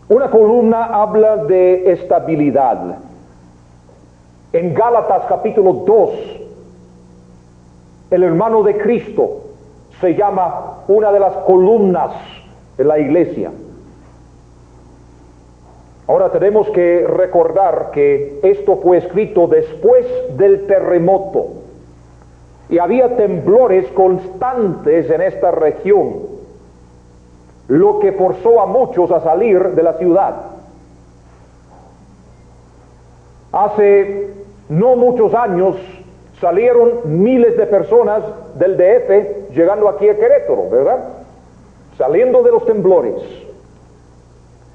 Una columna habla de estabilidad. En Gálatas capítulo 2, el hermano de Cristo se llama una de las columnas de la iglesia. Ahora tenemos que recordar que esto fue escrito después del terremoto y había temblores constantes en esta región, lo que forzó a muchos a salir de la ciudad. Hace no muchos años salieron miles de personas del DF llegando aquí a Querétaro, ¿verdad? Saliendo de los temblores.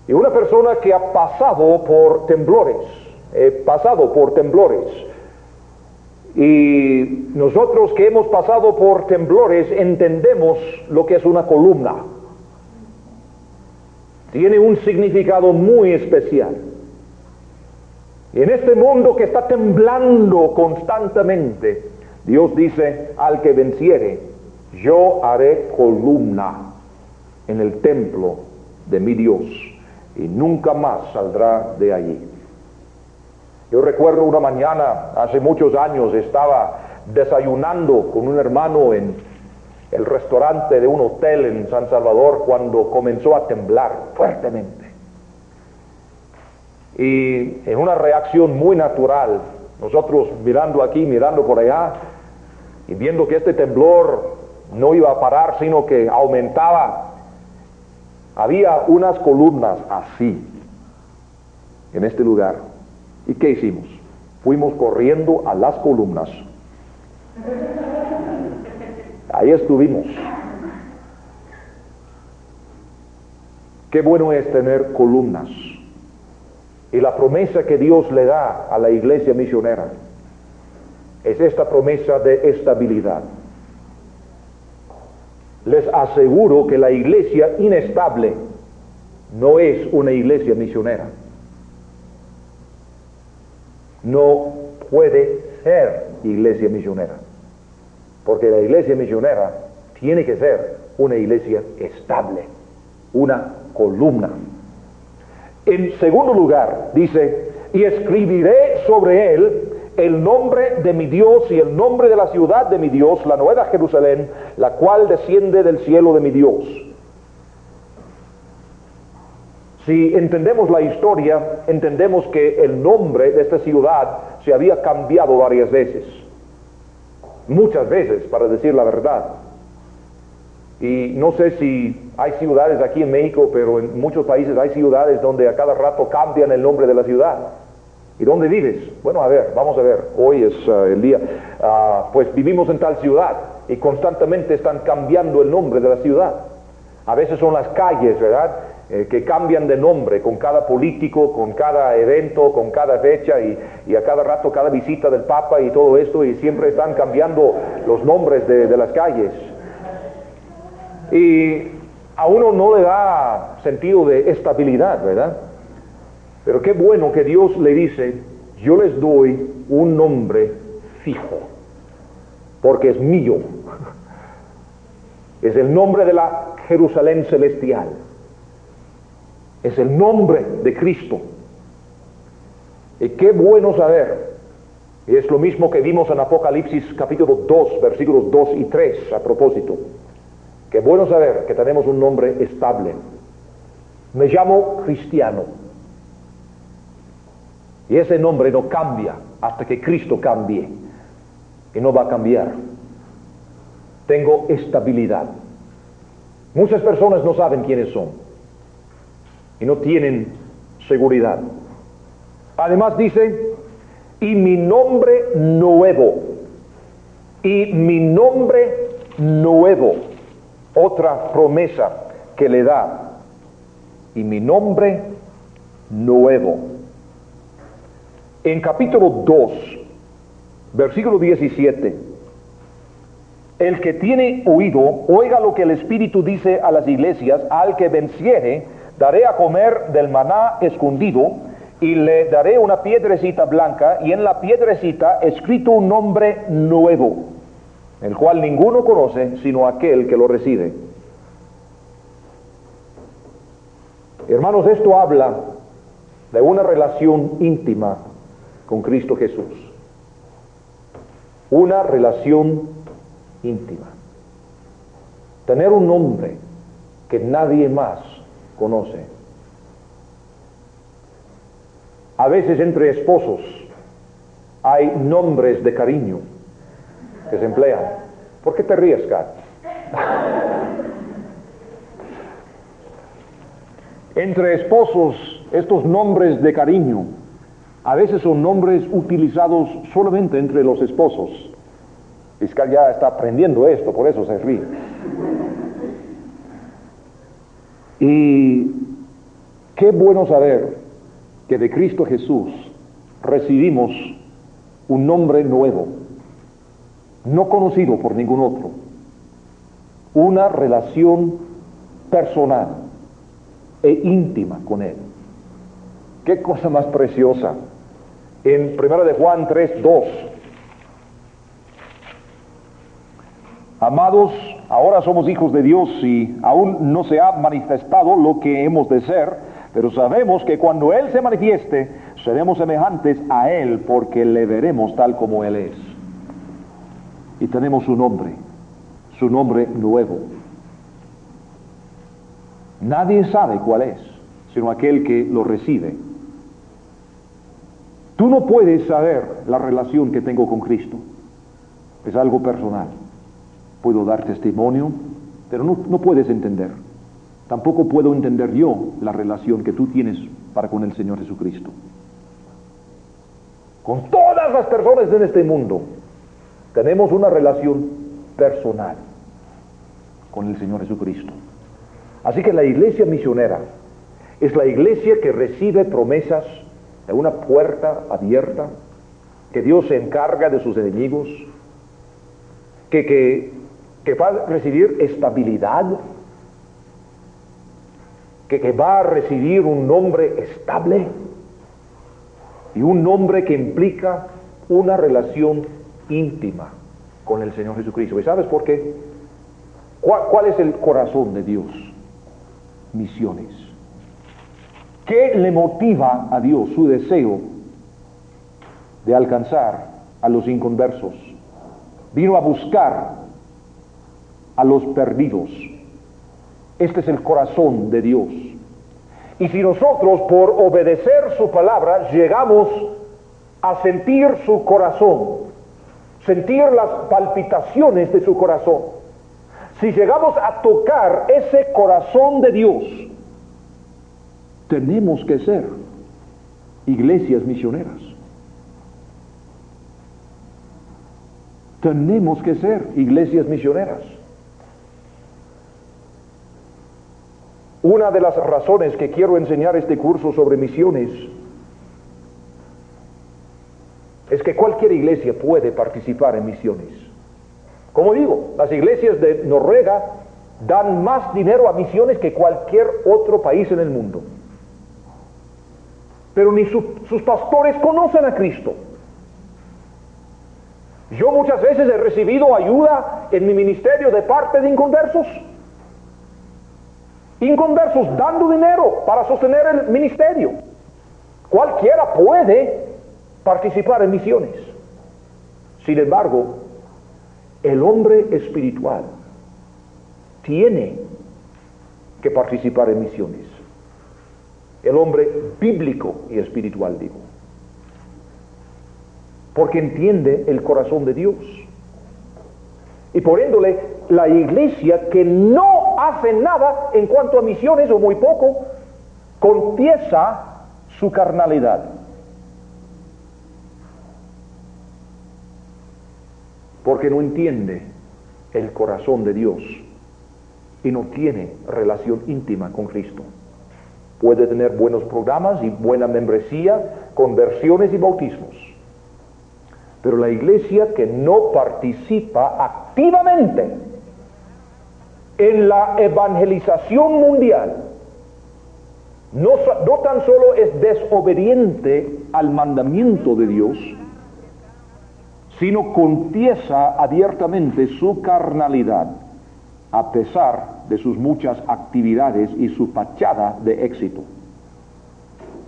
Y una persona que ha pasado por temblores, y nosotros que hemos pasado por temblores entendemos lo que es una columna. Tiene un significado muy especial. Y en este mundo que está temblando constantemente, Dios dice, al que venciere, yo haré columna en el templo de mi Dios y nunca más saldrá de allí. Yo recuerdo una mañana, hace muchos años, estaba desayunando con un hermano en el restaurante de un hotel en San Salvador cuando comenzó a temblar fuertemente. Y en una reacción muy natural, nosotros mirando aquí, mirando por allá, y viendo que este temblor no iba a parar, sino que aumentaba, había unas columnas así, en este lugar. ¿Y qué hicimos? Fuimos corriendo a las columnas. Ahí estuvimos. Qué bueno es tener columnas. Y la promesa que Dios le da a la iglesia misionera es esta promesa de estabilidad. Les aseguro que la iglesia inestable no es una iglesia misionera. No puede ser iglesia misionera, porque la iglesia misionera tiene que ser una iglesia estable, una columna. En segundo lugar, dice, y escribiré sobre él el nombre de mi Dios y el nombre de la ciudad de mi Dios, la nueva Jerusalén, la cual desciende del cielo de mi Dios. Si entendemos la historia, entendemos que el nombre de esta ciudad se había cambiado varias veces. Muchas veces, para decir la verdad. Y no sé si hay ciudades aquí en México, pero en muchos países hay ciudades donde a cada rato cambian el nombre de la ciudad. ¿Y dónde vives? Bueno, a ver, vamos a ver. Hoy es el día. Pues vivimos en tal ciudad y constantemente están cambiando el nombre de la ciudad. A veces son las calles, ¿verdad? Que cambian de nombre con cada político, con cada evento, con cada fecha y a cada rato cada visita del Papa y todo esto, y siempre están cambiando los nombres de las calles. Y a uno no le da sentido de estabilidad, ¿verdad? Pero qué bueno que Dios le dice, yo les doy un nombre fijo, porque es mío. Es el nombre de la Jerusalén celestial. Es el nombre de Cristo. Y qué bueno saber, y es lo mismo que vimos en Apocalipsis capítulo 2, versículos 2 y 3 a propósito. Qué bueno saber que tenemos un nombre estable. Me llamo Cristiano. Y ese nombre no cambia hasta que Cristo cambie. Y no va a cambiar. Tengo estabilidad. Muchas personas no saben quiénes son. Y no tienen seguridad. Además dice, y mi nombre nuevo. Y mi nombre nuevo. Otra promesa que le da. Y mi nombre nuevo. En capítulo 2, versículo 17, el que tiene oído, oiga lo que el Espíritu dice a las iglesias. Al que venciere, daré a comer del maná escondido, y le daré una piedrecita blanca, y en la piedrecita escrito un nombre nuevo, el cual ninguno conoce sino aquel que lo recibe. Hermanos, esto habla de una relación íntima con Cristo Jesús. Una relación íntima. Tener un nombre que nadie más conoce. A veces entre esposos hay nombres de cariño que se emplean. ¿Por qué te ríes, Kat? Entre esposos, estos nombres de cariño, a veces son nombres utilizados solamente entre los esposos. Fiscal ya está aprendiendo esto, por eso se ríe. Y qué bueno saber que de Cristo Jesús recibimos un nombre nuevo, no conocido por ningún otro, una relación personal e íntima con Él. Qué cosa más preciosa. En 1 de Juan 3:2, amados, ahora somos hijos de Dios y aún no se ha manifestado lo que hemos de ser, pero sabemos que cuando Él se manifieste, seremos semejantes a Él, porque le veremos tal como Él es. Y tenemos su nombre nuevo. Nadie sabe cuál es, sino aquel que lo recibe. Tú no puedes saber la relación que tengo con Cristo. Es algo personal. Puedo dar testimonio, pero no puedes entender. Tampoco puedo entender yo la relación que tú tienes para con el Señor Jesucristo. Con todas las personas en este mundo, tenemos una relación personal con el Señor Jesucristo. Así que la iglesia misionera es la iglesia que recibe promesas de una puerta abierta, que Dios se encarga de sus enemigos, que va a recibir estabilidad, que va a recibir un nombre estable y un nombre que implica una relación íntima con el Señor Jesucristo. ¿Y sabes por qué? ¿Cuál es el corazón de Dios? Misiones. ¿Qué le motiva a Dios? Su deseo de alcanzar a los inconversos. Vino a buscar a los perdidos. Este es el corazón de Dios. Y si nosotros, por obedecer su palabra, llegamos a sentir su corazón, sentir las palpitaciones de su corazón, si llegamos a tocar ese corazón de Dios, tenemos que ser iglesias misioneras. Tenemos que ser iglesias misioneras. Una de las razones que quiero enseñar este curso sobre misiones es que cualquier iglesia puede participar en misiones. Como digo, las iglesias de Noruega dan más dinero a misiones que cualquier otro país en el mundo. Pero ni sus pastores conocen a Cristo. Yo muchas veces he recibido ayuda en mi ministerio de parte de inconversos. Inconversos dando dinero para sostener el ministerio. Cualquiera puede participar en misiones. Sin embargo, el hombre espiritual tiene que participar en misiones. El hombre bíblico y espiritual, digo. Porque entiende el corazón de Dios. Y por ende, la iglesia que no hace nada en cuanto a misiones, o muy poco, confiesa su carnalidad. Porque no entiende el corazón de Dios y no tiene relación íntima con Cristo. Puede tener buenos programas y buena membresía, conversiones y bautismos, Pero la iglesia que no participa activamente en la evangelización mundial, no tan solo es desobediente al mandamiento de Dios, sino confiesa abiertamente su carnalidad, a pesar de sus muchas actividades y su fachada de éxito.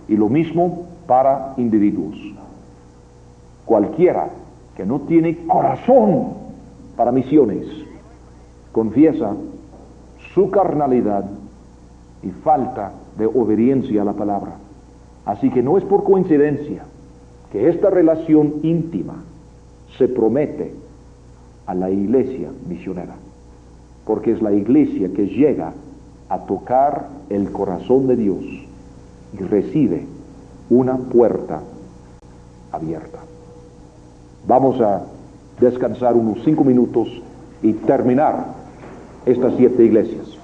Y lo mismo para individuos. Cualquiera que no tiene corazón para misiones, confiesa su carnalidad y falta de obediencia a la palabra. Así que no es por coincidencia que esta relación íntima se promete a la iglesia misionera, porque es la iglesia que llega a tocar el corazón de Dios y recibe una puerta abierta. Vamos a descansar unos 5 minutos y terminar estas 7 iglesias.